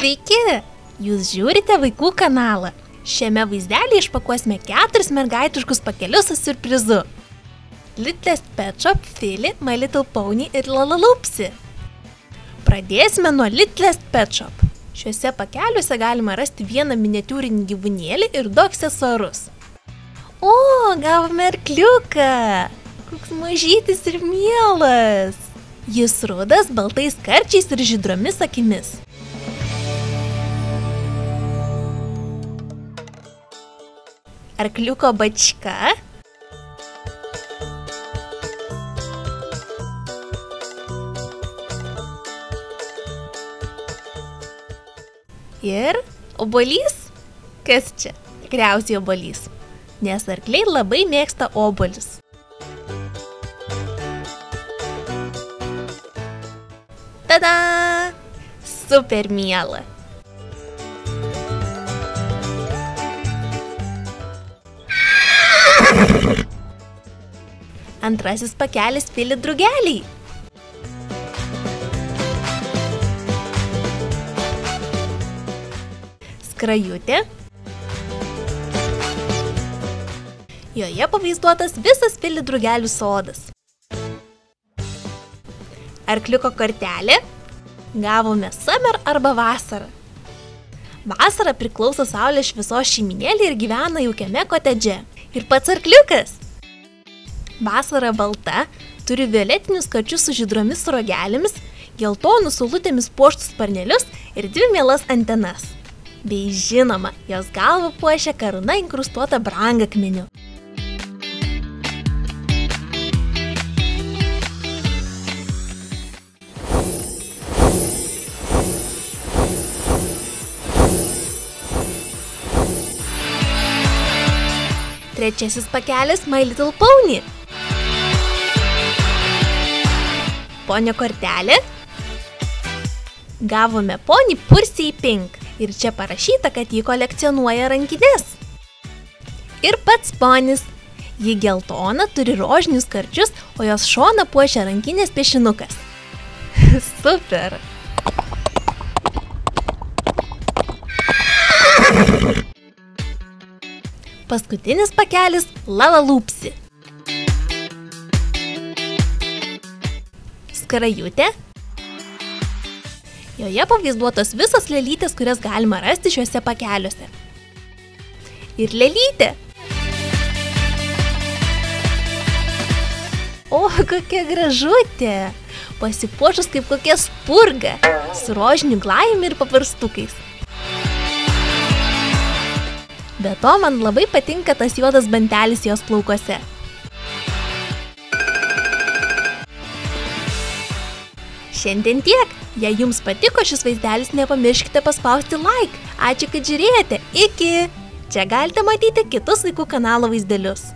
Sveiki! Jūs žiūrite vaikų kanalą. Šiame vaizdelį išpakuosime 4 mergaitiškus pakelius su siurprizu. Littlest Pet Shop, Philly, My Little Pony ir Lalaloopsy. Pradėsime nuo Littlest Pet Shop. Šiuose pakeliuose galima rasti vieną miniatiūrinį gyvūnėlį ir 2 aksesuarus. O, gavome arkliuką! Koks mažytis ir mielas! Jis rudas, baltais karčiais ir žydromis akimis. Arkliuko bačka. Ir obuolys? Kas čia? Tikriausiai obuolys, nes arkliai labai mėgsta obuolius. Tada! Super miela! Antrasis pakelis Philly drugeliai. Skrajutė. Joje pavaizduotas visas Philly drugelių sodas. Arkliuko kortelė. Gavome summer arba vasarą. Vasara priklauso saulės šviesos šeiminėlį ir gyvena jaukiame kotedže. Ir pats arkliukas. Vasara balta, turi violetinius karčius su žydromis rogelėmis, geltonus saulutėmis puoštus sparnelius ir 2 mielas antenas. Bei žinoma, jos galvą puošia karūna inkrustuota brangakmeniu. Trečiasis pakelis My Little Pony. Ponio kortelė. Gavome ponį Pursy Pink ir čia parašyta, kad jį kolekcionuoja rankines. Ir pats ponis. Ji geltona, turi rožinius karčius, o jos šoną puošia rankinės piešinukas. Super! Paskutinis pakelis Lalaloopsy. Skrajutė. Joje pavaizduotos visos lėlytės, kurias galima rasti šiuose pakeliuose. Ir lėlytė. O, kokia gražutė! Pasipuošus kaip kokia spurga, su rožiniu glajumi ir paparstukais. Be to, man labai patinka tas juodas bantelis jos plaukuose. Šiandien tiek. Jei jums patiko šis vaizdelis, nepamirškite paspausti like. Ačiū, kad žiūrėjote. Iki! Čia galite matyti kitus vaikų kanalo vaizdelius.